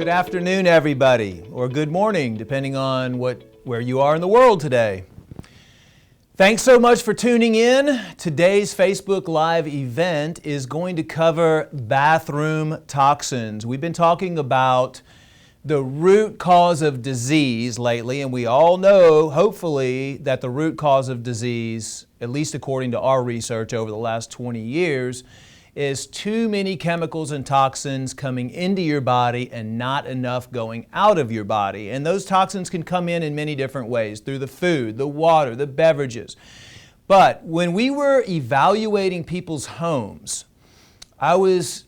Good afternoon, everybody, or good morning, depending on where you are in the world today. Thanks so much for tuning in. Today's Facebook Live event is going to cover bathroom toxins. We've been talking about the root cause of disease lately, and we all know, hopefully, that the root cause of disease, at least according to our research over the last 20 years, is too many chemicals and toxins coming into your body and not enough going out of your body. And those toxins can come in many different ways, through the food, the water, the beverages. But when we were evaluating people's homes, every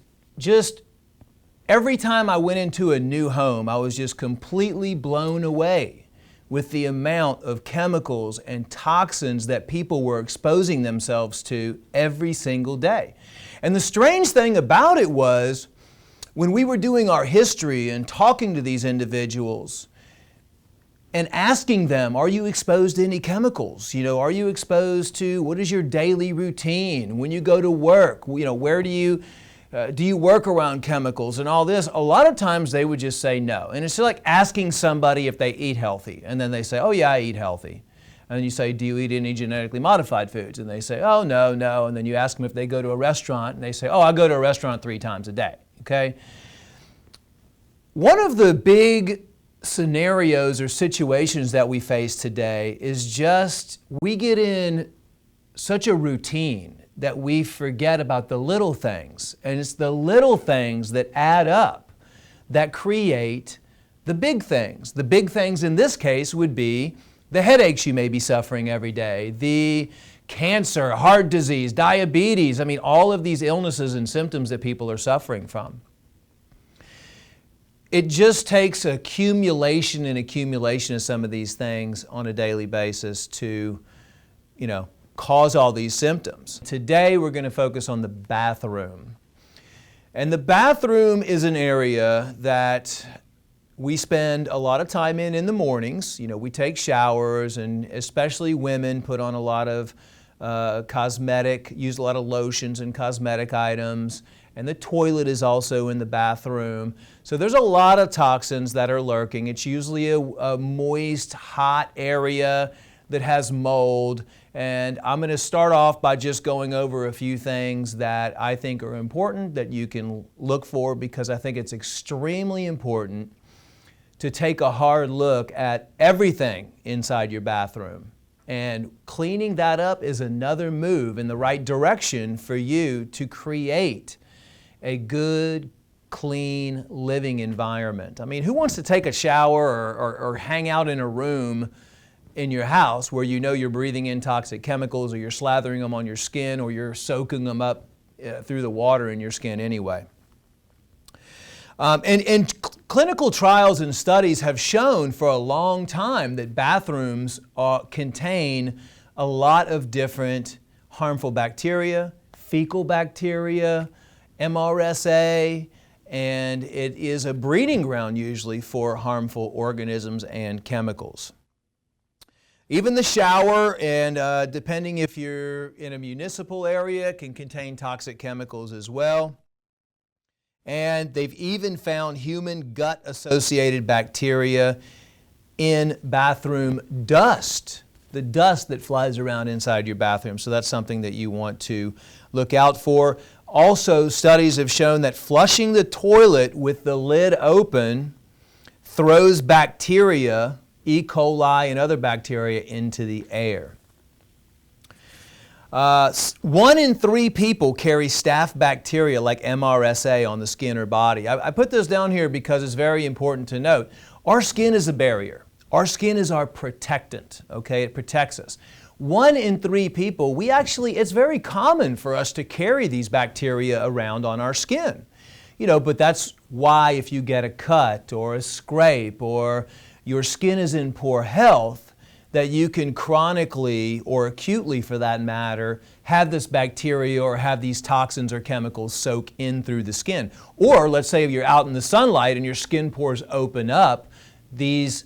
time I went into a new home, I was just completely blown away with the amount of chemicals and toxins that people were exposing themselves to every single day. And the strange thing about it was, when we were doing our history and talking to these individuals and asking them, are you exposed to any chemicals? Are you exposed to, what is your daily routine? When you go to work, where do you work around chemicals and all this? A lot of times they would just say no. And it's like asking somebody if they eat healthy. And then they say, oh yeah, I eat healthy. And then you say, do you eat any genetically modified foods? And they say, oh, no. And then you ask them if they go to a restaurant, and they say, oh, I go to a restaurant 3 times a day, okay? One of the big scenarios or situations that we face today is just we get in such a routine that we forget about the little things. And it's the little things that add up that create the big things. The big things in this case would be the headaches you may be suffering every day, the cancer, heart disease, diabetes, all of these illnesses and symptoms that people are suffering from. It just takes accumulation of some of these things on a daily basis to, cause all these symptoms. Today we're going to focus on the bathroom. And the bathroom is an area that we spend a lot of time in the mornings. We take showers, and especially women put on a lot of use a lot of lotions and cosmetic items. And the toilet is also in the bathroom. So there's a lot of toxins that are lurking. It's usually a moist, hot area that has mold. And I'm going to start off by just going over a few things that I think are important that you can look for, because I think it's extremely important to take a hard look at everything inside your bathroom. And cleaning that up is another move in the right direction for you to create a good, clean living environment. Who wants to take a shower or hang out in a room in your house where you're breathing in toxic chemicals, or you're slathering them on your skin, or you're soaking them up through the water in your skin anyway? And clinical trials and studies have shown for a long time that bathrooms contain a lot of different harmful bacteria, fecal bacteria, MRSA, and it is a breeding ground usually for harmful organisms and chemicals. Even the shower, and depending if you're in a municipal area, can contain toxic chemicals as well. And they've even found human gut-associated bacteria in bathroom dust, the dust that flies around inside your bathroom. So that's something that you want to look out for. Also, studies have shown that flushing the toilet with the lid open throws bacteria, E. coli and other bacteria, into the air. 1 in 3 people carry staph bacteria like MRSA on the skin or body. I put this down here because it's very important to note. Our skin is a barrier. Our skin is our protectant, okay? It protects us. 1 in 3 people, it's very common for us to carry these bacteria around on our skin. But that's why if you get a cut or a scrape, or your skin is in poor health, that you can chronically, or acutely for that matter, have this bacteria or have these toxins or chemicals soak in through the skin. Or let's say if you're out in the sunlight and your skin pores open up, these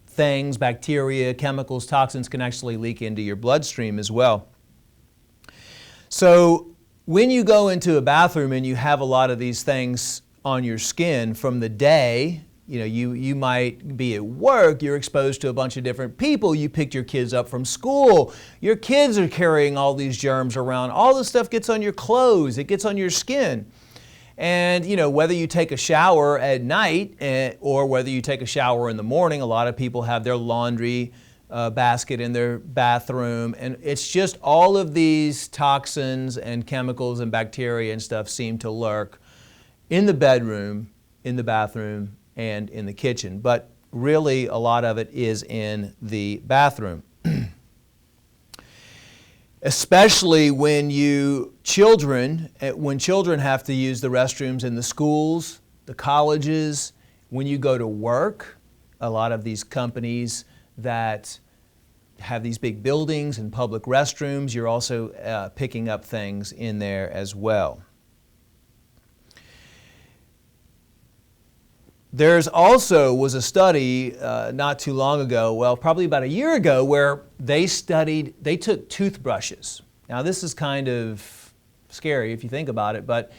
things, bacteria, chemicals, toxins, can actually leak into your bloodstream as well. So when you go into a bathroom and you have a lot of these things on your skin from the day. You know, you might be at work, you're exposed to a bunch of different people, you picked your kids up from school, your kids are carrying all these germs around, all this stuff gets on your clothes, it gets on your skin. And you know, whether you take a shower at night or whether you take a shower in the morning, a lot of people have their laundry basket in their bathroom, and it's just all of these toxins and chemicals and bacteria and stuff seem to lurk in the bedroom, in the bathroom, and in the kitchen. But really, a lot of it is in the bathroom. Especially when children have to use the restrooms in the schools, the colleges, when you go to work. A lot of these companies that have these big buildings and public restrooms, you're also picking up things in there as well. There's also was a study not too long ago, well, probably about a year ago, where they took toothbrushes. Now this is kind of scary if you think about it, but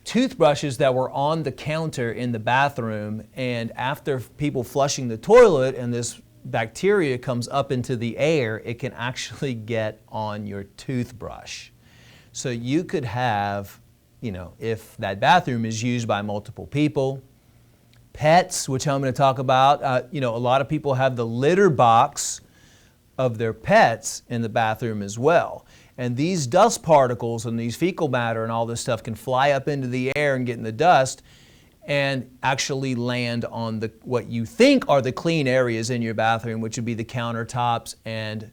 toothbrushes that were on the counter in the bathroom, and after people flushing the toilet and this bacteria comes up into the air, it can actually get on your toothbrush. So you could have, you know, if that bathroom is used by multiple people, pets, which I'm going to talk about. You know, a lot of people have the litter box of their pets in the bathroom as well. And these dust particles and these fecal matter and all this stuff can fly up into the air and get in the dust and actually land on what you think are the clean areas in your bathroom, which would be the countertops, and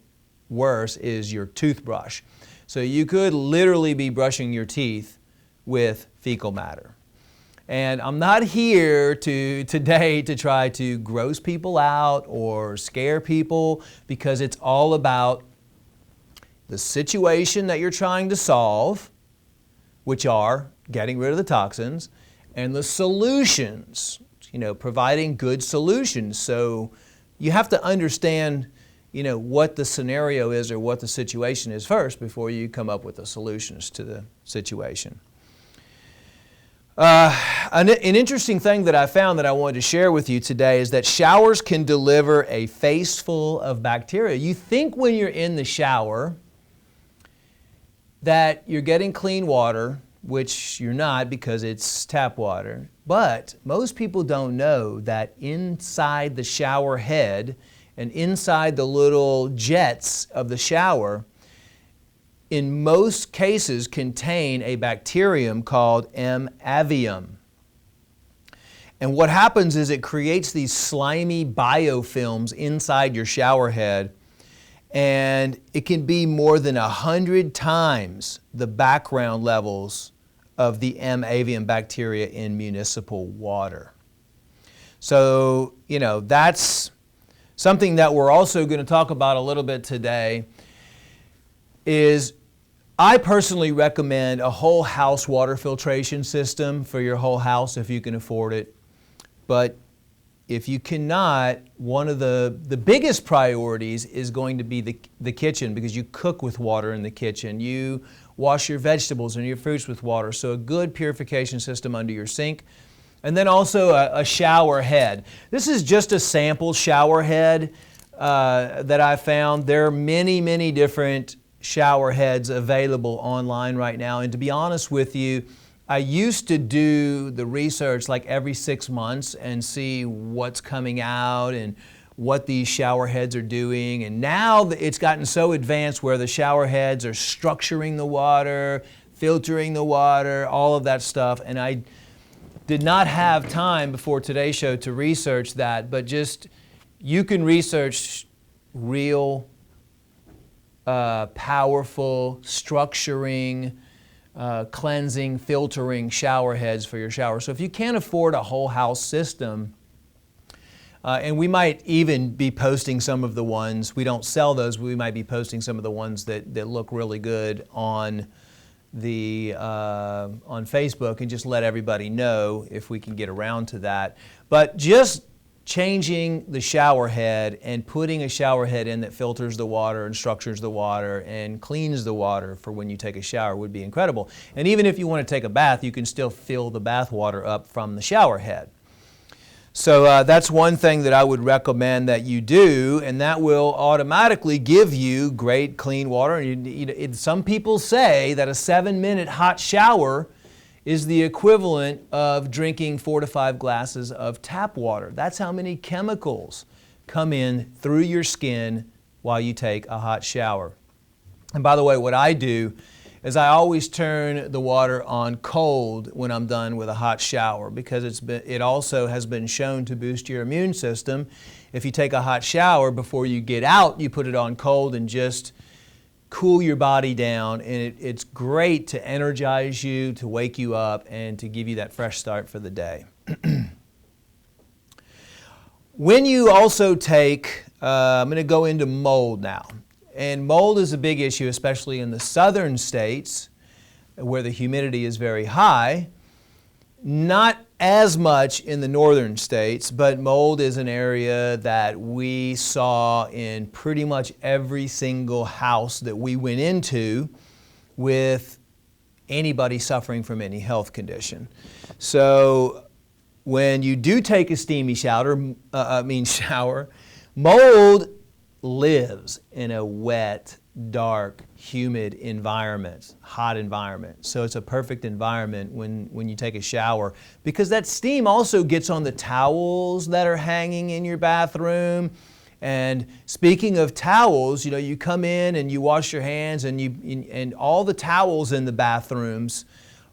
worse is your toothbrush. So you could literally be brushing your teeth with fecal matter. And I'm not here today to try to gross people out or scare people, because it's all about the situation that you're trying to solve, which are getting rid of the toxins, and the solutions, you know, providing good solutions. So you have to understand, you know, what the scenario is or what the situation is first before you come up with the solutions to the situation. An interesting thing that I found that I wanted to share with you today is that showers can deliver a face full of bacteria. You think when you're in the shower that you're getting clean water, which you're not because it's tap water, but most people don't know that inside the shower head and inside the little jets of the shower, in most cases contain a bacterium called M. avium. And what happens is it creates these slimy biofilms inside your shower head, and it can be more than 100 times the background levels of the M. avium bacteria in municipal water. So, you know, that's something that we're also going to talk about a little bit today. Is I personally recommend a whole house water filtration system for your whole house if you can afford it. But if you cannot, one of the biggest priorities is going to be the kitchen, because you cook with water in the kitchen. You wash your vegetables and your fruits with water. So a good purification system under your sink. And then also a shower head. This is just a sample shower head that I found. There are many, many different shower heads available online right now. And to be honest with you, I used to do the research like every 6 months and see what's coming out and what these shower heads are doing. And now it's gotten so advanced where the shower heads are structuring the water, filtering the water, all of that stuff. And I did not have time before today's show to research that, but just you can research real powerful, structuring, cleansing, filtering shower heads for your shower. So if you can't afford a whole house system, and we might even be posting some of the ones, we don't sell those, but we might be posting some of the ones that look really good on Facebook, and just let everybody know if we can get around to that. But just changing the shower head and putting a shower head in that filters the water and structures the water and cleans the water for when you take a shower would be incredible. And even if you want to take a bath, you can still fill the bath water up from the shower head. So that's one thing that I would recommend that you do, and that will automatically give you great clean water. Some people say that a 7-minute hot shower is the equivalent of drinking 4 to 5 glasses of tap water. That's how many chemicals come in through your skin while you take a hot shower. And by the way, what I do is I always turn the water on cold when I'm done with a hot shower, because it also has been shown to boost your immune system. If you take a hot shower before you get out, you put it on cold and just cool your body down, and it's great to energize you, to wake you up, and to give you that fresh start for the day. When you also take, I'm going to go into mold now. And mold is a big issue, especially in the southern states where the humidity is very high. Not as much in the northern states, but mold is an area that we saw in pretty much every single house that we went into with anybody suffering from any health condition. So when you do take a steamy shower, mold lives in a wet, dark, humid environment, hot environment. So it's a perfect environment when you take a shower, because that steam also gets on the towels that are hanging in your bathroom. And speaking of towels, you come in and you wash your hands, and all the towels in the bathrooms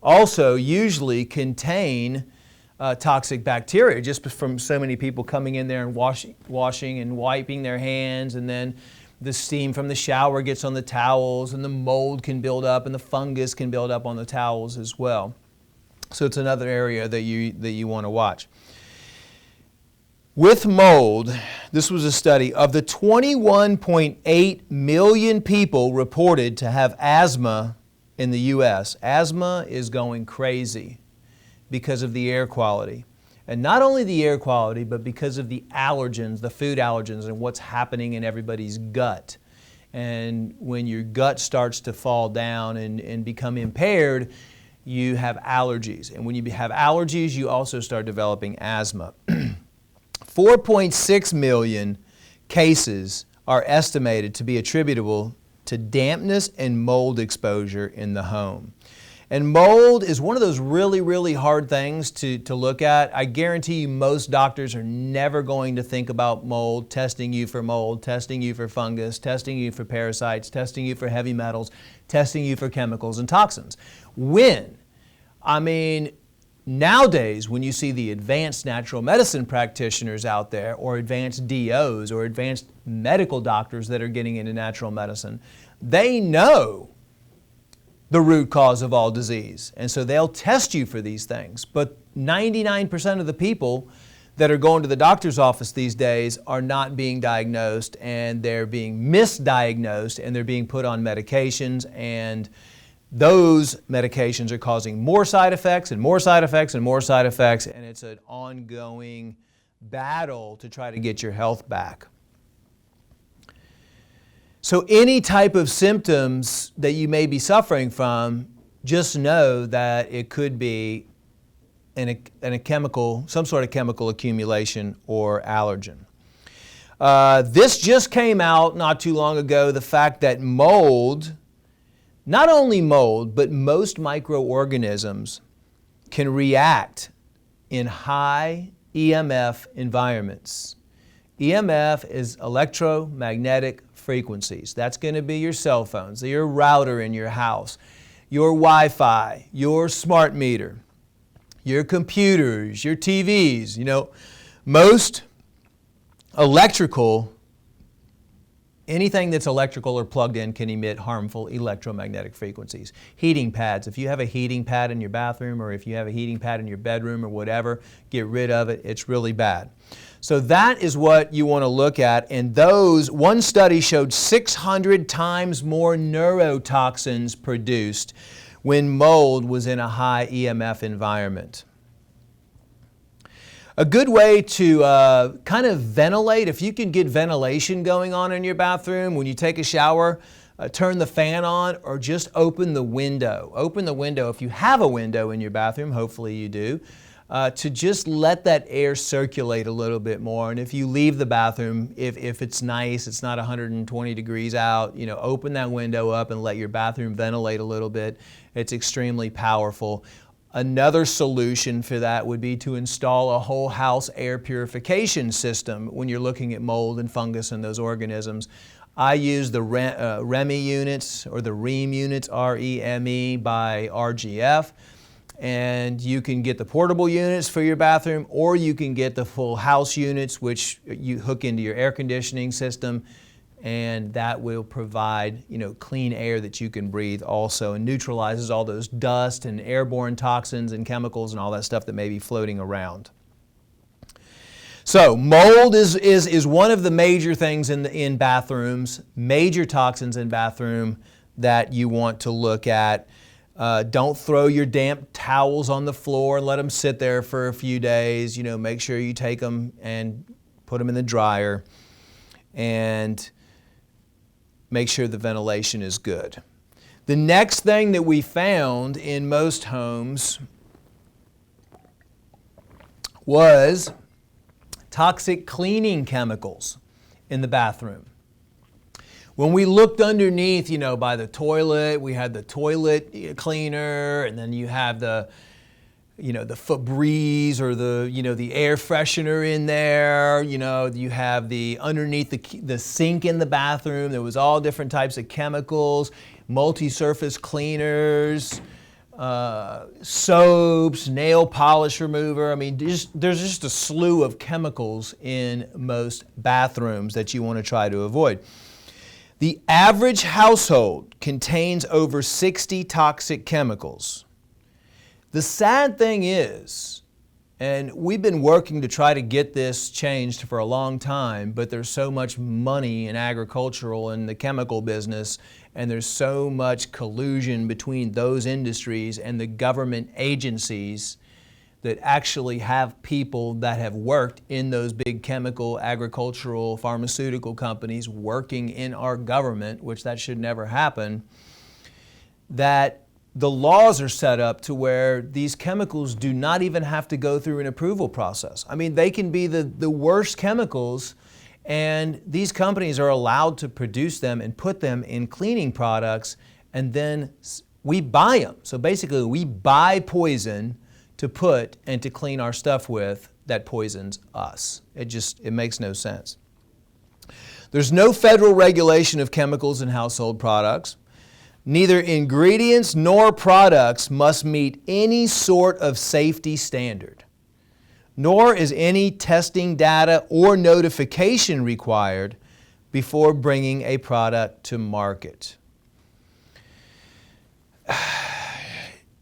also usually contain toxic bacteria, just from so many people coming in there and washing and wiping their hands, and then the steam from the shower gets on the towels, and the mold can build up, and the fungus can build up on the towels as well. So it's another area that you want to watch. With mold, this was a study of the 21.8 million people reported to have asthma in the U.S. Asthma is going crazy because of the air quality. And not only the air quality, but because of the allergens, the food allergens, and what's happening in everybody's gut. And when your gut starts to fall down and become impaired, you have allergies. And when you have allergies, you also start developing asthma. 4.6 million cases are estimated to be attributable to dampness and mold exposure in the home. And mold is one of those really, really hard things to look at. I guarantee you most doctors are never going to think about mold, testing you for mold, testing you for fungus, testing you for parasites, testing you for heavy metals, testing you for chemicals and toxins. Nowadays, when you see the advanced natural medicine practitioners out there, or advanced DOs, or advanced medical doctors that are getting into natural medicine, they know the root cause of all disease. And so they'll test you for these things. But 99% of the people that are going to the doctor's office these days are not being diagnosed, and they're being misdiagnosed, and they're being put on medications, and those medications are causing more side effects and more side effects and more side effects, and it's an ongoing battle to try to get your health back. So any type of symptoms that you may be suffering from, just know that it could be some sort of chemical accumulation or allergen. This just came out not too long ago, the fact that mold, not only mold, but most microorganisms can react in high EMF environments. EMF is electromagnetic frequencies. That's going to be your cell phones, your router in your house, your Wi-Fi, your smart meter, your computers, your TVs. Most anything that's electrical or plugged in can emit harmful electromagnetic frequencies. Heating pads. If you have a heating pad in your bathroom, or if you have a heating pad in your bedroom or whatever, get rid of it. It's really bad. So that is what you want to look at. And one study showed 600 times more neurotoxins produced when mold was in a high EMF environment. A good way to kind of ventilate, if you can get ventilation going on in your bathroom when you take a shower, turn the fan on or just open the window. Open the window if you have a window in your bathroom, hopefully you do, to just let that air circulate a little bit more. And if you leave the bathroom, if it's nice, it's not 120 degrees out, open that window up and let your bathroom ventilate a little bit. It's extremely powerful. Another solution for that would be to install a whole house air purification system when you're looking at mold and fungus and those organisms. I use the REME units or the REAM units, R-E-M-E by RGF. And you can get the portable units for your bathroom, or you can get the full house units, which you hook into your air conditioning system, and that will provide, clean air that you can breathe also, and neutralizes all those dust and airborne toxins and chemicals and all that stuff that may be floating around. So mold is one of the major things in bathrooms, major toxins in bathroom that you want to look at. Don't throw your damp towels on the floor and let them sit there for a few days. Make sure you take them and put them in the dryer, and make sure the ventilation is good. The next thing that we found in most homes was toxic cleaning chemicals in the bathroom. When we looked underneath, by the toilet, we had the toilet cleaner, and then you have the Febreze or the air freshener in there. You have the underneath the sink in the bathroom. There was all different types of chemicals, multi-surface cleaners, soaps, nail polish remover. I mean, there's just a slew of chemicals in most bathrooms that you want to try to avoid. The average household contains over 60 toxic chemicals. The sad thing is, and we've been working to try to get this changed for a long time, but there's so much money in agricultural and the chemical business, and there's so much collusion between those industries and the government agencies that actually have people that have worked in those big chemical, agricultural, pharmaceutical companies working in our government, which that should never happen, that the laws are set up to where these chemicals do not even have to go through an approval process. I mean, they can be the worst chemicals, and these companies are allowed to produce them and put them in cleaning products, and then we buy them. So basically, we buy poison to put and to clean our stuff with that poisons us. It makes no sense. There's no federal regulation of chemicals in household products. Neither ingredients nor products must meet any sort of safety standard, nor is any testing data or notification required before bringing a product to market.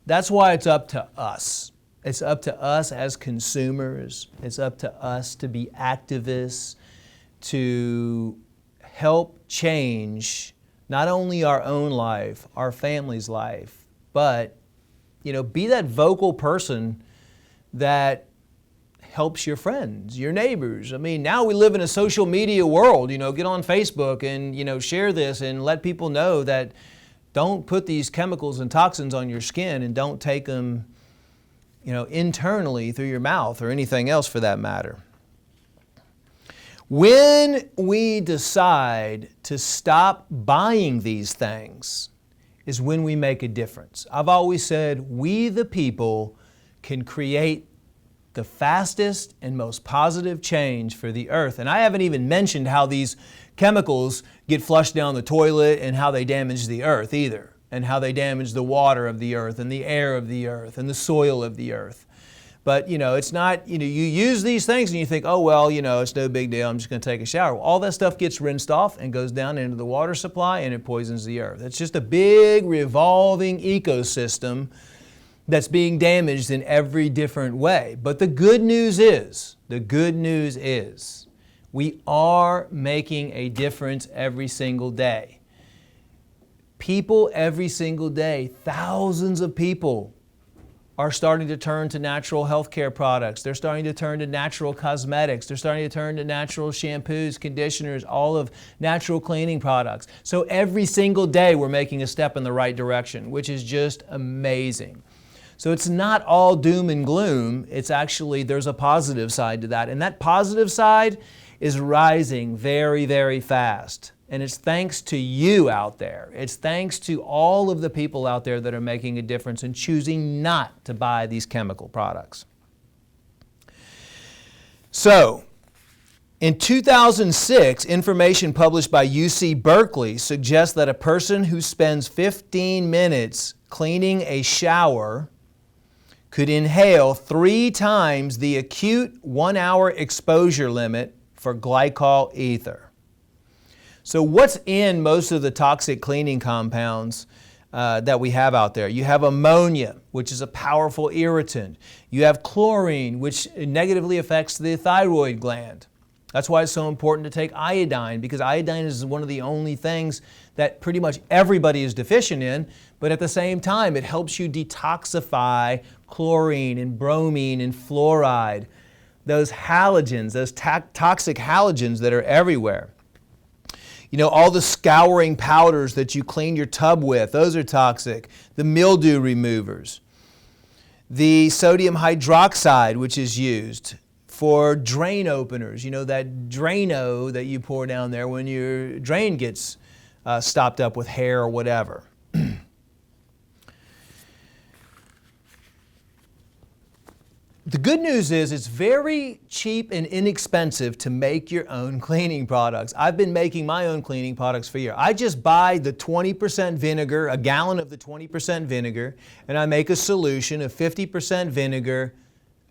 That's why it's up to us. It's up to us as consumers. It's up to us to be activists, to help change not only our own life, our family's life, but be that vocal person that helps your friends, your neighbors. I mean, now we live in a social media world. Get on Facebook and share this and let people know that don't put these chemicals and toxins on your skin, and don't take them internally through your mouth or anything else for that matter. When we decide to stop buying these things is when we make a difference. I've always said we the people can create the fastest and most positive change for the earth. And I haven't even mentioned how these chemicals get flushed down the toilet and how they damage the earth either, and how they damage the water of the earth and the air of the earth and the soil of the earth. But it's not, you use these things and you think, oh well, it's no big deal, I'm just going to take a shower. Well, all that stuff gets rinsed off and goes down into the water supply, and it poisons the earth. It's just a big revolving ecosystem that's being damaged in every different way. But the good news is, we are making a difference every single day. People every single day, thousands of people are starting to turn to natural healthcare products. They're starting to turn to natural cosmetics. They're starting to turn to natural shampoos, conditioners, all of natural cleaning products. So every single day we're making a step in the right direction, which is just amazing. So it's not all doom and gloom. It's actually, there's a positive side to that. And that positive side is rising very, very fast. And it's thanks to you out there. It's thanks to all of the people out there that are making a difference and choosing not to buy these chemical products. So, in 2006, information published by UC Berkeley suggests that a person who spends 15 minutes cleaning a shower could inhale 3 times the acute 1-hour exposure limit for glycol ether. So what's in most of the toxic cleaning compounds that we have out there? You have ammonia, which is a powerful irritant. You have chlorine, which negatively affects the thyroid gland. That's why it's so important to take iodine, because iodine is one of the only things that pretty much everybody is deficient in, but at the same time it helps you detoxify chlorine and bromine and fluoride, those halogens, those toxic halogens that are everywhere. You know, all the scouring powders that you clean your tub with, those are toxic. The mildew removers. The sodium hydroxide, which is used for drain openers. You know, that Drano that you pour down there when your drain gets stopped up with hair or whatever. The good news is it's very cheap and inexpensive to make your own cleaning products. I've been making my own cleaning products for years. I just buy the 20% vinegar, a gallon of the 20% vinegar, and I make a solution of 50% vinegar,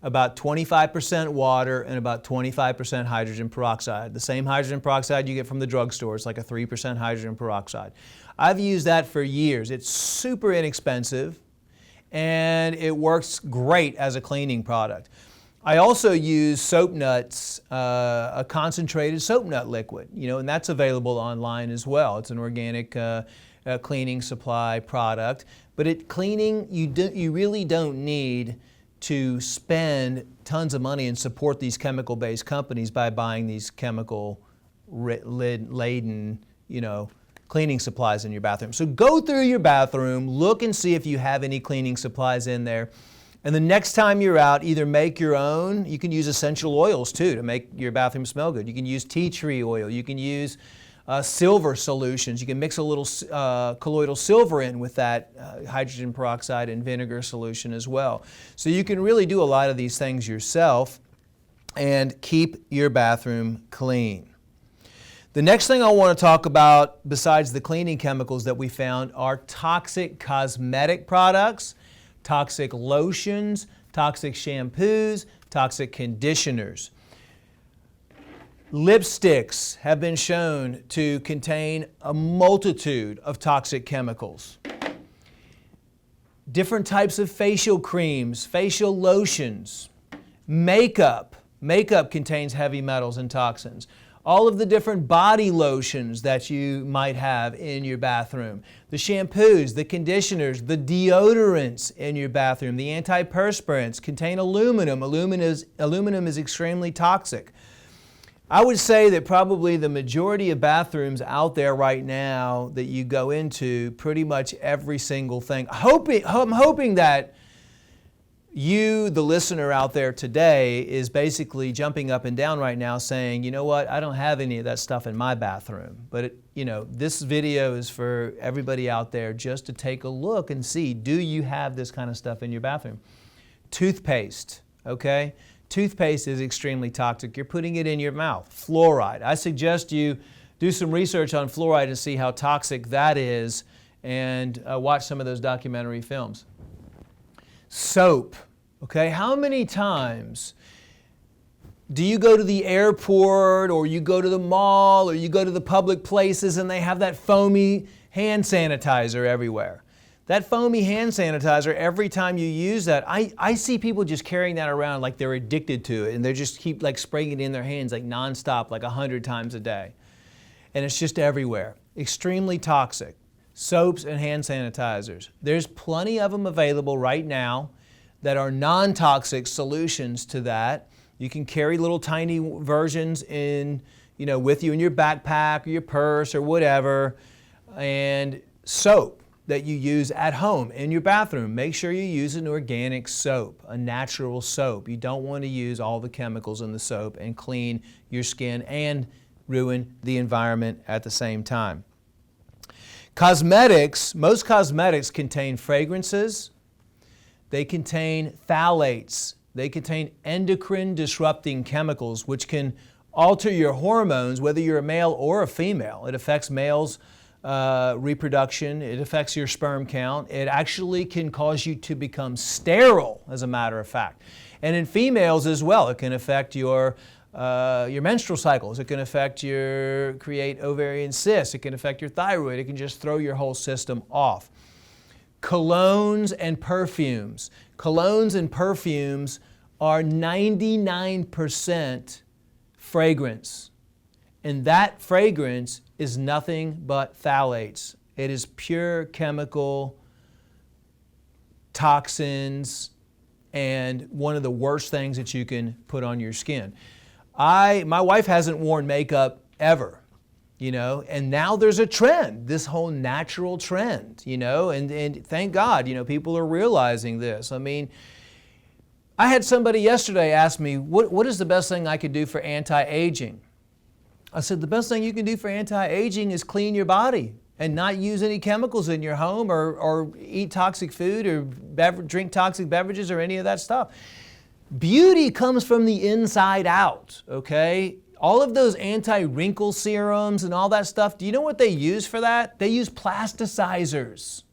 about 25% water, and about 25% hydrogen peroxide. The same hydrogen peroxide you get from the drugstore. It's like a 3% hydrogen peroxide. I've used that for years. It's super inexpensive, and it works great as a cleaning product. I also use soap nuts, a concentrated soap nut liquid, you know, and that's available online as well. It's an organic cleaning supply product. But cleaning, you really don't need to spend tons of money and support these chemical-based companies by buying these chemical-laden, you know, cleaning supplies in your bathroom. So go through your bathroom, look and see if you have any cleaning supplies in there. And the next time you're out, either make your own. You can use essential oils too to make your bathroom smell good. You can use tea tree oil. You can use silver solutions. You can mix a little colloidal silver in with that hydrogen peroxide and vinegar solution as well. So you can really do a lot of these things yourself and keep your bathroom clean. The next thing I want to talk about, besides the cleaning chemicals that we found, are toxic cosmetic products, toxic lotions, toxic shampoos, toxic conditioners. Lipsticks have been shown to contain a multitude of toxic chemicals. Different types of facial creams, facial lotions, makeup. Makeup contains heavy metals and toxins. All of the different body lotions that you might have in your bathroom, the shampoos, the conditioners, the deodorants in your bathroom, the antiperspirants contain aluminum. Aluminum is extremely toxic. I would say that probably the majority of bathrooms out there right now that you go into, pretty much every single thing. I'm hoping that you, the listener out there today, is basically jumping up and down right now saying, you know what, I don't have any of that stuff in my bathroom. But you know, this video is for everybody out there just to take a look and see, do you have this kind of stuff in your bathroom? Toothpaste, okay? Toothpaste is extremely toxic. You're putting it in your mouth. Fluoride. I suggest you do some research on fluoride and see how toxic that is, and watch some of those documentary films. Soap, okay? How many times do you go to the airport, or you go to the mall, or you go to the public places and they have that foamy hand sanitizer everywhere? That foamy hand sanitizer, every time you use that, I see people just carrying that around like they're addicted to it, and they just keep like spraying it in their hands like nonstop, like 100 times a day. And it's just everywhere. Extremely toxic. Soaps and hand sanitizers. There's plenty of them available right now. that are non-toxic solutions to that. You can carry little tiny versions with you in your backpack or your purse or whatever. And soap that you use at home in your bathroom. Make sure you use an organic soap, a natural soap. You don't want to use all the chemicals in the soap and clean your skin and ruin the environment at the same time. Cosmetics, most cosmetics contain fragrances. They contain phthalates. They contain endocrine disrupting chemicals which can alter your hormones, whether you're a male or a female. It affects males' reproduction. It affects your sperm count. It actually can cause you to become sterile, as a matter of fact. And in females as well, it can affect your menstrual cycles. It can create ovarian cysts. It can affect your thyroid. It can just throw your whole system off. Colognes and perfumes. Colognes and perfumes are 99% fragrance. And that fragrance is nothing but phthalates. It is pure chemical toxins and one of the worst things that you can put on your skin. My wife hasn't worn makeup ever, and now there's a trend, this whole natural trend, and thank God, people are realizing this. I mean, I had somebody yesterday ask me, what is the best thing I could do for anti-aging? I said, the best thing you can do for anti-aging is clean your body and not use any chemicals in your home or eat toxic food or drink toxic beverages or any of that stuff. Beauty comes from the inside out, okay? All of those anti-wrinkle serums and all that stuff, do you know what they use for that? They use plasticizers,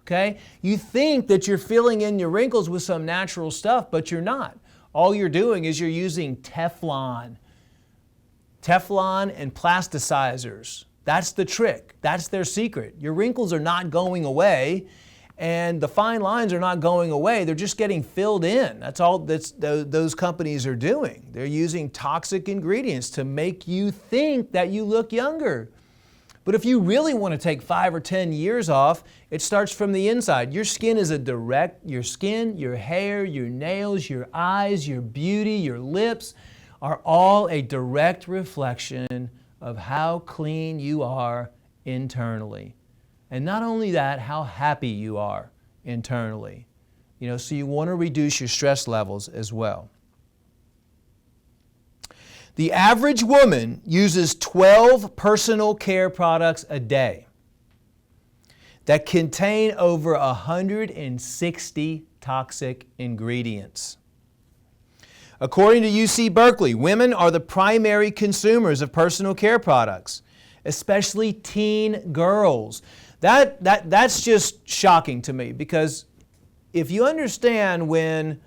okay? You think that you're filling in your wrinkles with some natural stuff, but you're not. All you're doing is you're using Teflon and plasticizers. That's the trick. That's their secret. Your wrinkles are not going away and the fine lines are not going away. They're just getting filled in. That's all those companies are doing. They're using toxic ingredients to make you think that you look younger. But if you really want to take 5 or 10 years off, it starts from the inside. Your skin, your hair, your nails, your eyes, your beauty, your lips are all a direct reflection of how clean you are internally. And not only that, how happy you are internally. So you want to reduce your stress levels as well. The average woman uses 12 personal care products a day that contain over 160 toxic ingredients. According to UC Berkeley, women are the primary consumers of personal care products, especially teen girls. That's just shocking to me, because if you understand when,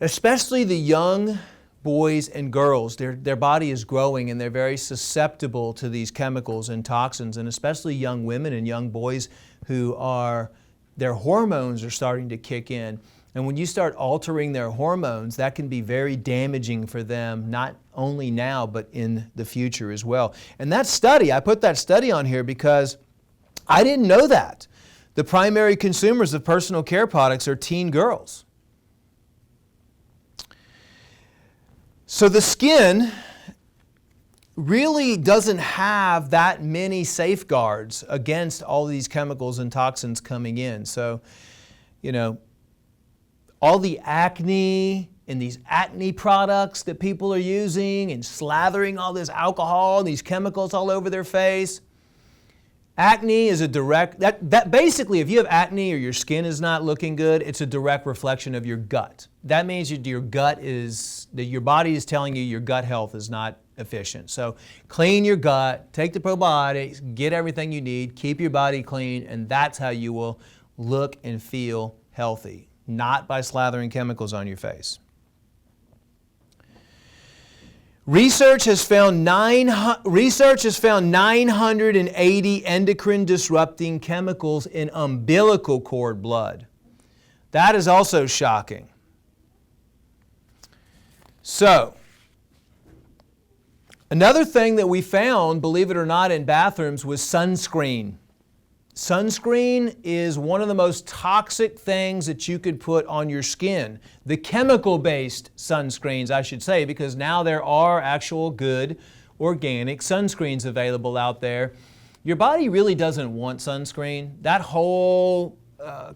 especially the young boys and girls, their body is growing and they're very susceptible to these chemicals and toxins, and especially young women and young boys their hormones are starting to kick in. And when you start altering their hormones, that can be very damaging for them, not only now, but in the future as well. And that study, I put that study on here because I didn't know that. The primary consumers of personal care products are teen girls. So the skin really doesn't have that many safeguards against all these chemicals and toxins coming in. So, all the acne and these acne products that people are using and slathering all this alcohol and these chemicals all over their face. Acne is that basically, if you have acne or your skin is not looking good, it's a direct reflection of your gut. That means your body is telling you your gut health is not efficient. So clean your gut, take the probiotics, get everything you need, keep your body clean, and that's how you will look and feel healthy, not by slathering chemicals on your face. Research has found 980 endocrine disrupting chemicals in umbilical cord blood. That is also shocking. So, another thing that we found, believe it or not, in bathrooms was sunscreen. Sunscreen is one of the most toxic things that you could put on your skin. The chemical-based sunscreens, I should say, because now there are actual good organic sunscreens available out there. Your body really doesn't want sunscreen. That whole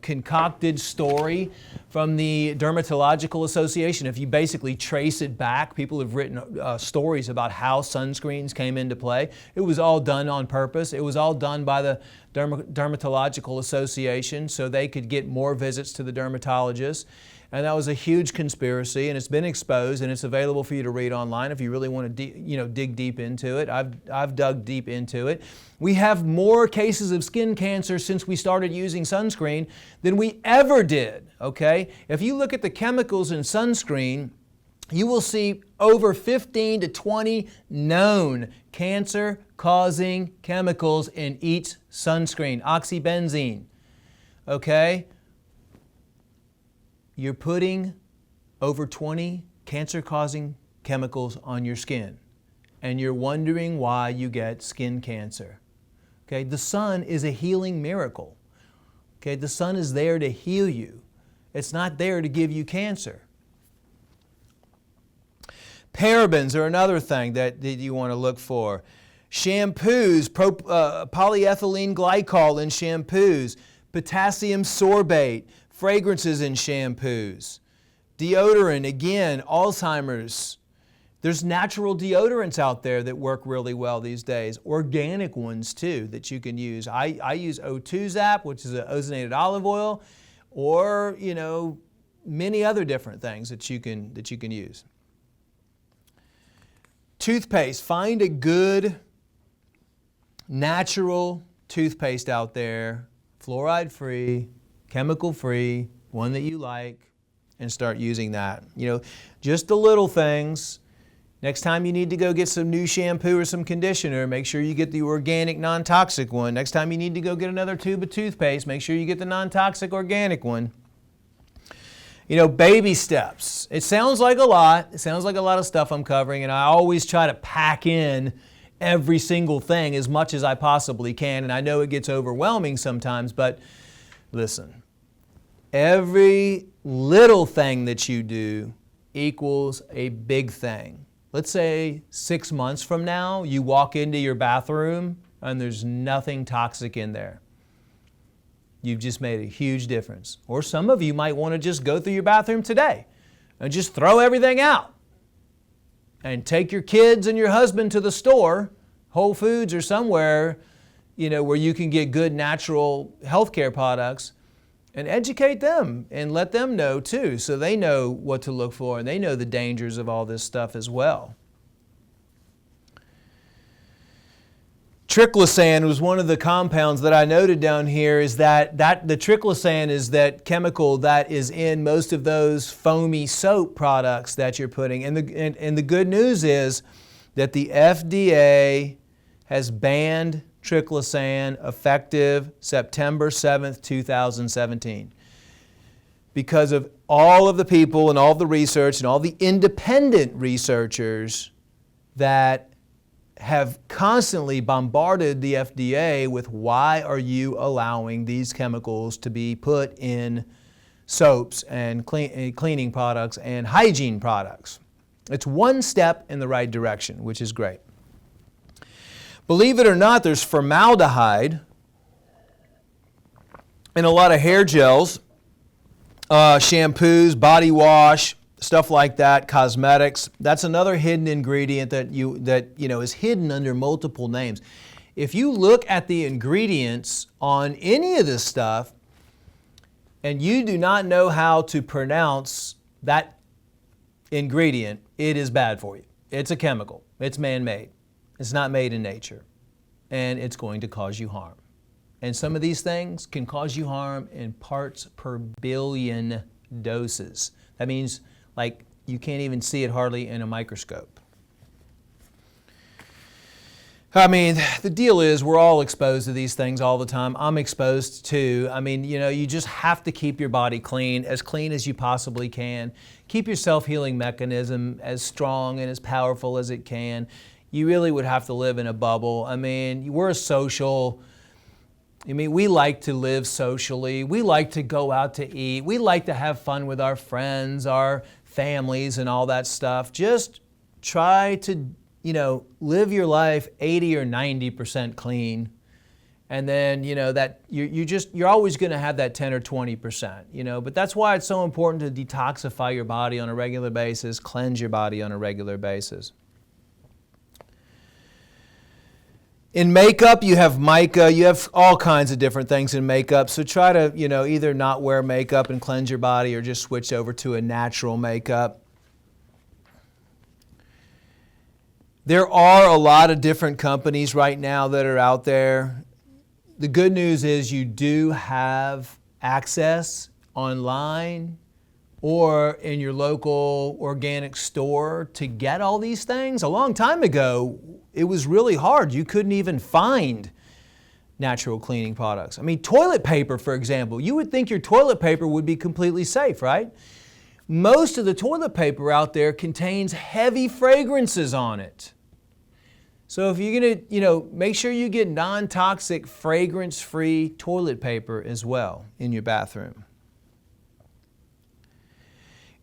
concocted story from the Dermatological Association, if you basically trace it back, people have written stories about how sunscreens came into play. It was all done on purpose. It was all done by the Dermatological Association so they could get more visits to the dermatologist. And that was a huge conspiracy, and it's been exposed, and it's available for you to read online if you really want to dig deep into it. I've dug deep into it. We have more cases of skin cancer since we started using sunscreen than we ever did, okay? If you look at the chemicals in sunscreen, you will see over 15 to 20 known cancer-causing chemicals in each sunscreen. Oxybenzene, okay? You're putting over 20 cancer-causing chemicals on your skin, and you're wondering why you get skin cancer. Okay? The sun is a healing miracle. Okay? The sun is there to heal you. It's not there to give you cancer. Parabens are another thing that you want to look for. Shampoos, polyethylene glycol in shampoos, potassium sorbate, fragrances in shampoos, deodorant, again, Alzheimer's. There's natural deodorants out there that work really well these days, organic ones too that you can use. I use O2 Zap, which is an ozonated olive oil, or many other different things that you can use. Toothpaste, find a good natural toothpaste out there, fluoride-free, chemical-free, one that you like, and start using that. Just the little things. Next time you need to go get some new shampoo or some conditioner, make sure you get the organic, non-toxic one. Next time you need to go get another tube of toothpaste, make sure you get the non-toxic organic one. Baby steps. It sounds like a lot. It sounds like a lot of stuff I'm covering, and I always try to pack in every single thing as much as I possibly can, and I know it gets overwhelming sometimes, but listen, every little thing that you do equals a big thing. Let's say 6 months from now, you walk into your bathroom and there's nothing toxic in there. You've just made a huge difference. Or some of you might want to just go through your bathroom today and just throw everything out and take your kids and your husband to the store, Whole Foods or somewhere, where you can get good natural healthcare products, and educate them and let them know too, so they know what to look for and they know the dangers of all this stuff as well. Triclosan was one of the compounds that I noted down here, is that the triclosan is that chemical that is in most of those foamy soap products that you're putting. And the good news is that the FDA has banned triclosan effective September 7th, 2017. Because of all of the people and all of the research and all the independent researchers that have constantly bombarded the FDA with, why are you allowing these chemicals to be put in soaps and cleaning products and hygiene products? It's one step in the right direction, which is great. Believe it or not, there's formaldehyde in a lot of hair gels, shampoos, body wash, stuff like that, cosmetics. That's another hidden ingredient that is hidden under multiple names. If you look at the ingredients on any of this stuff and you do not know how to pronounce that ingredient, it is bad for you. It's a chemical. It's man-made. It's not made in nature. And it's going to cause you harm. And some of these things can cause you harm in parts per billion doses. That means you can't even see it hardly in a microscope. The deal is we're all exposed to these things all the time. I'm exposed too. You just have to keep your body clean as you possibly can. Keep your self-healing mechanism as strong and as powerful as it can. You really would have to live in a bubble. We're a social I mean, we like to live socially. We like to go out to eat. We like to have fun with our friends, our families, and all that stuff. Just try to, live your life 80 or 90% clean. And then, that you're always going to have that 10 or 20%, but that's why it's so important to detoxify your body on a regular basis, cleanse your body on a regular basis. In makeup, you have mica, you have all kinds of different things in makeup. So try to, either not wear makeup and cleanse your body or just switch over to a natural makeup. There are a lot of different companies right now that are out there. The good news is you do have access online or in your local organic store to get all these things. A long time ago, it was really hard. You couldn't even find natural cleaning products. I mean, toilet paper, for example. You would think your toilet paper would be completely safe, right? Most of the toilet paper out there contains heavy fragrances on it. So if you're going to, make sure you get non-toxic, fragrance-free toilet paper as well in your bathroom.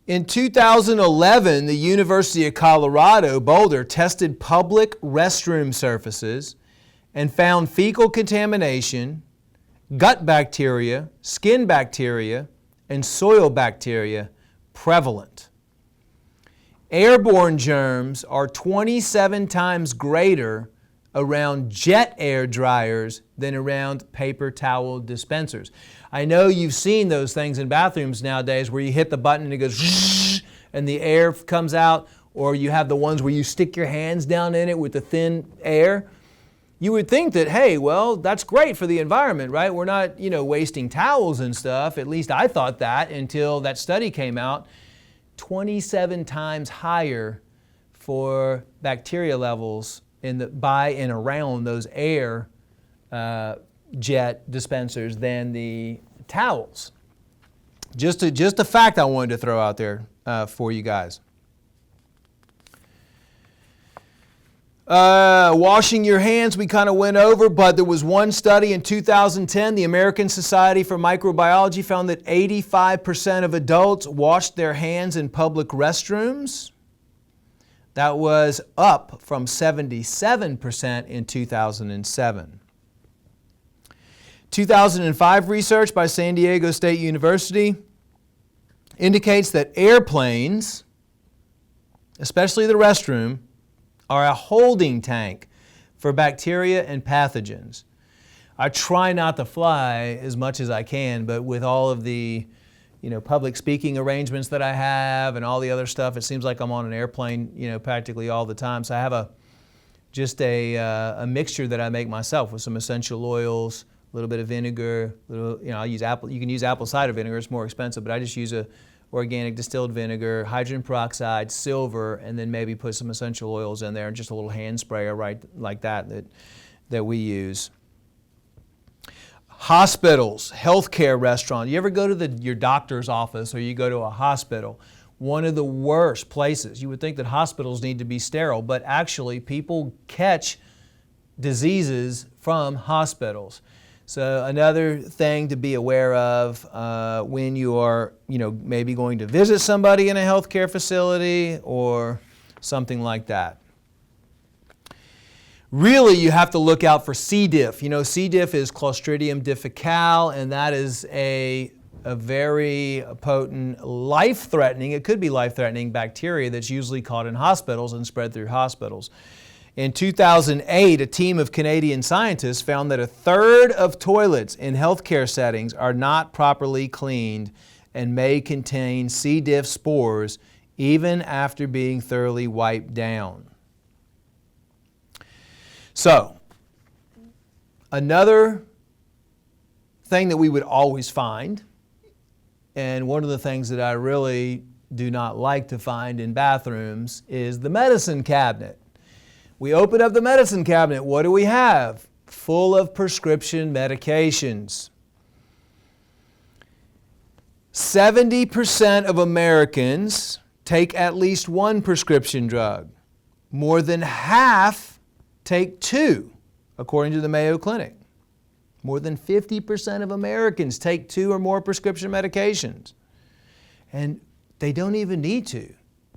In 2011, the University of Colorado Boulder tested public restroom surfaces and found fecal contamination, gut bacteria, skin bacteria, and soil bacteria prevalent. Airborne germs are 27 times greater around jet air dryers than around paper towel dispensers. I know you've seen those things in bathrooms nowadays where you hit the button and it goes and the air comes out, or you have the ones where you stick your hands down in it with the thin air. You would think that, hey, well, that's great for the environment, right? We're not, wasting towels and stuff. At least I thought that until that study came out. 27 times higher for bacteria levels by and around those air jet dispensers than the towels. Just a fact I wanted to throw out there for you guys. Washing your hands, we kind of went over, but there was one study in 2010, the American Society for Microbiology found that 85% of adults washed their hands in public restrooms. That was up from 77% in 2007. 2005 research by San Diego State University indicates that airplanes, especially the restroom, are a holding tank for bacteria and pathogens. I try not to fly as much as I can, but with all of the public speaking arrangements that I have and all the other stuff, it seems like I'm on an airplane practically all the time. So I have a mixture that I make myself with some essential oils, a little bit of vinegar, I use you can use apple cider vinegar, it's more expensive, but I just use a organic distilled vinegar, hydrogen peroxide, silver, and then maybe put some essential oils in there and just a little hand sprayer right like that we use. Hospitals, healthcare restaurants. You ever go to your doctor's office or you go to a hospital? One of the worst places. You would think that hospitals need to be sterile, but actually people catch diseases from hospitals. So another thing to be aware of when you are, maybe going to visit somebody in a healthcare facility or something like that. Really, you have to look out for C. diff. C. diff is Clostridium difficile, and that is a very potent, life-threatening, it could be life-threatening bacteria that's usually caught in hospitals and spread through hospitals. In 2008, a team of Canadian scientists found that a third of toilets in healthcare settings are not properly cleaned and may contain C. diff spores even after being thoroughly wiped down. So, another thing that we would always find, and one of the things that I really do not like to find in bathrooms, is the medicine cabinet. We open up the medicine cabinet. What do we have? Full of prescription medications. 70% of Americans take at least one prescription drug. More than half take two, according to the Mayo Clinic. More than 50% of Americans take 2 or more prescription medications. And they don't even need to.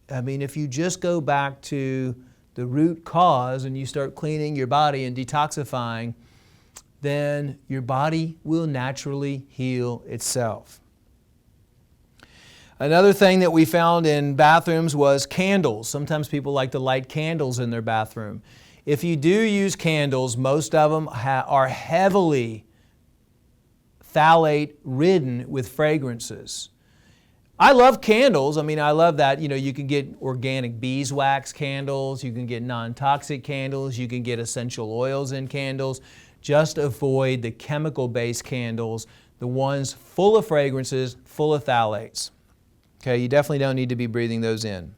I mean, if you just go back to the root cause and you start cleaning your body and detoxifying, then your body will naturally heal itself. Another thing that we found in bathrooms was candles. Sometimes people like to light candles in their bathroom. If you do use candles, most of them are heavily phthalate ridden with fragrances. I love candles. I mean, I love that. You know, you can get organic beeswax candles, you can get non-toxic candles, you can get essential oils in candles. Just avoid the chemical-based candles, the ones full of fragrances, full of phthalates. Okay, you definitely don't need to be breathing those in.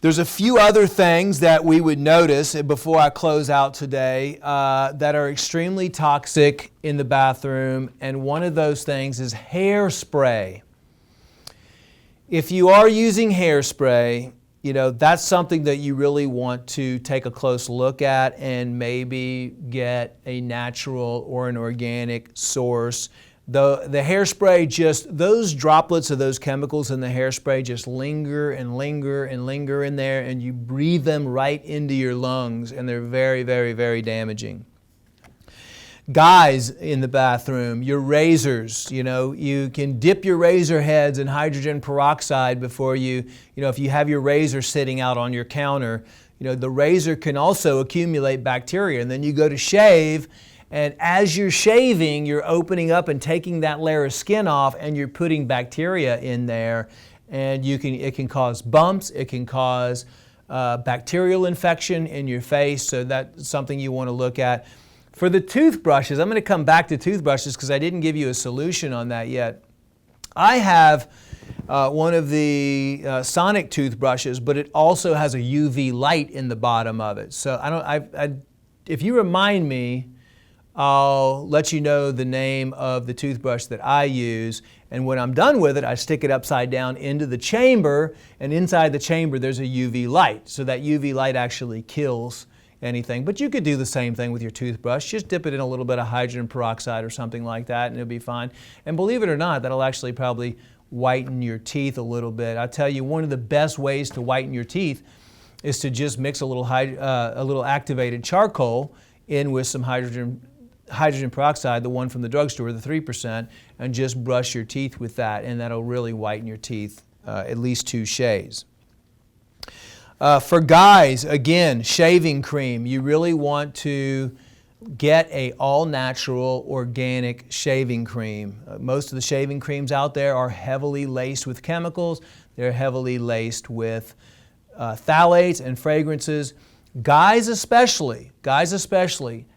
There's a few other things that we would notice before I close out today that are extremely toxic in the bathroom, and one of those things is hairspray. If you are using hairspray, you know, that's something that you really want to take a close look at and maybe get a natural or an organic source. The hairspray, just those droplets of those chemicals in the hairspray just linger and linger and linger in there, and you breathe them right into your lungs, and they're very, very, very damaging. Guys in the bathroom, your razors, you know, you can dip your razor heads in hydrogen peroxide before you know, if you have your razor sitting out on your counter, you know, the razor can also accumulate bacteria, and then you go to shave. And as you're shaving, you're opening up and taking that layer of skin off, and you're putting bacteria in there. And it can cause bumps, it can cause bacterial infection in your face, so that's something you want to look at. For the toothbrushes, I'm going to come back to toothbrushes because I didn't give you a solution on that yet. I have one of the sonic toothbrushes, but it also has a UV light in the bottom of it. So if you remind me, I'll let you know the name of the toothbrush that I use, and when I'm done with it, I stick it upside down into the chamber, and inside the chamber there's a UV light. So that UV light actually kills anything. But you could do the same thing with your toothbrush. Just dip it in a little bit of hydrogen peroxide or something like that, and it'll be fine. And believe it or not, that'll actually probably whiten your teeth a little bit. I'll tell you, one of the best ways to whiten your teeth is to just mix a little activated charcoal in with some hydrogen peroxide, the one from the drugstore, the 3%, and just brush your teeth with that, and that'll really whiten your teeth at least 2 shades. For guys, again, shaving cream. You really want to get a all-natural, organic shaving cream. Most of the shaving creams out there are heavily laced with chemicals. They're heavily laced with phthalates and fragrances. Guys especially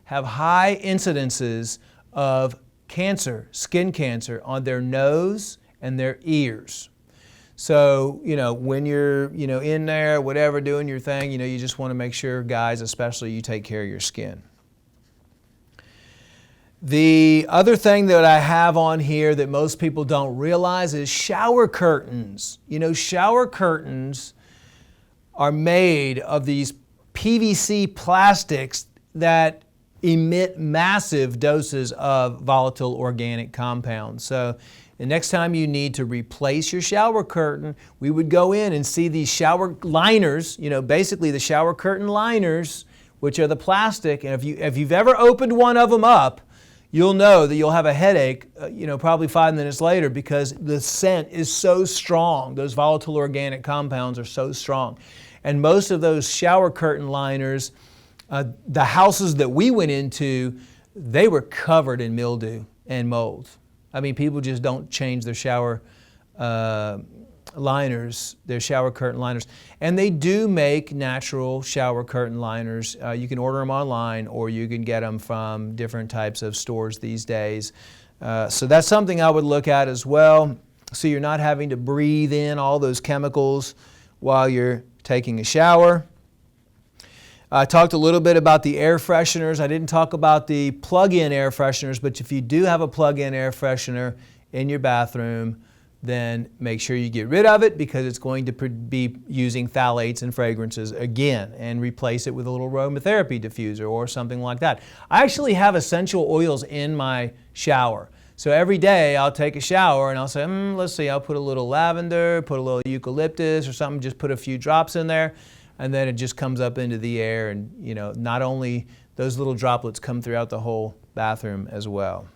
have high incidences of cancer, skin cancer, on their nose and their ears. So, you know, when you're, you know, in there, whatever, doing your thing, you know, you just want to make sure, guys especially, you take care of your skin. The other thing that I have on here that most people don't realize is shower curtains. You know, shower curtains are made of these PVC plastics that emit massive doses of volatile organic compounds. So the next time you need to replace your shower curtain, we would go in and see these shower liners, you know, basically the shower curtain liners, which are the plastic. And if you've ever opened one of them up, you'll know that you'll have a headache, you know, probably 5 minutes later, because the scent is so strong. Those volatile organic compounds are so strong. And most of those shower curtain liners, the houses that we went into, they were covered in mildew and mold. I mean, people just don't change their shower liners, their shower curtain liners. And they do make natural shower curtain liners. You can order them online, or you can get them from different types of stores these days. So that's something I would look at as well, so you're not having to breathe in all those chemicals while you're taking a shower. I talked a little bit about the air fresheners. I didn't talk about the plug-in air fresheners, but if you do have a plug-in air freshener in your bathroom, then make sure you get rid of it, because it's going to be using phthalates and fragrances again, and replace it with a little aromatherapy diffuser or something like that. I actually have essential oils in my shower. So every day I'll take a shower and I'll say, let's see, I'll put a little lavender, put a little eucalyptus or something, just put a few drops in there, and then it just comes up into the air, and not only those little droplets come throughout the whole bathroom as well.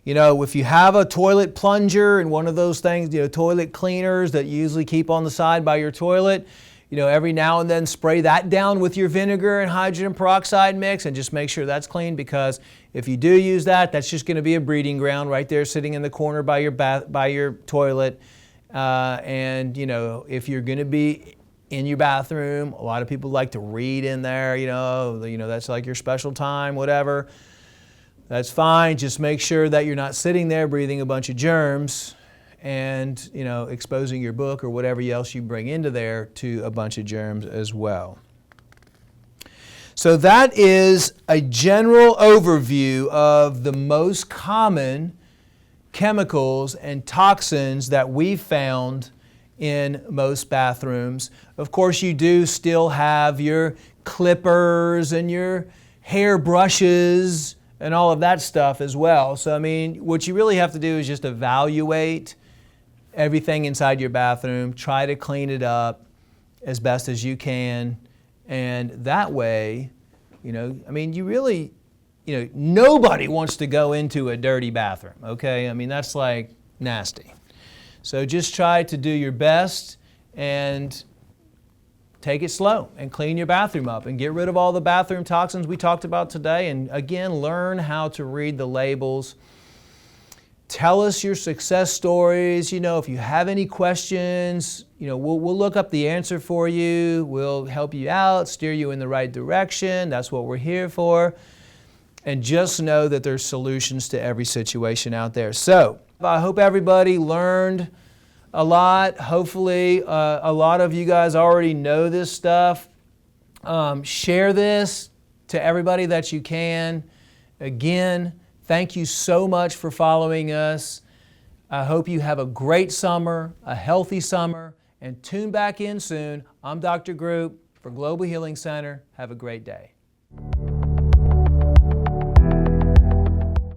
If you have a toilet plunger and one of those things, toilet cleaners that you usually keep on the side by your toilet, every now and then spray that down with your vinegar and hydrogen peroxide mix, and just make sure that's clean, because if you do use that, that's just going to be a breeding ground right there sitting in the corner by your toilet. And if you're going to be in your bathroom, a lot of people like to read in there, that's like your special time, whatever. That's fine. Just make sure that you're not sitting there breathing a bunch of germs and exposing your book or whatever else you bring into there to a bunch of germs as well. So that is a general overview of the most common chemicals and toxins that we've found in most bathrooms. Of course, you do still have your clippers and your hair brushes and all of that stuff as well. So, what you really have to do is just evaluate everything inside your bathroom, try to clean it up as best as you can, and that way, you really, nobody wants to go into a dirty bathroom, okay? That's like nasty. So just try to do your best and take it slow and clean your bathroom up and get rid of all the bathroom toxins we talked about today. And again, learn how to read the labels. Tell us your success stories. If you have any questions, we'll look up the answer for you. We'll help you out, steer you in the right direction. That's what we're here for. And just know that there's solutions to every situation out there. So I hope everybody learned a lot. Hopefully, a lot of you guys already know this stuff. Share this to everybody that you can. Again, thank you so much for following us. I hope you have a great summer, a healthy summer, and tune back in soon. I'm Dr. Group for Global Healing Center. Have a great day.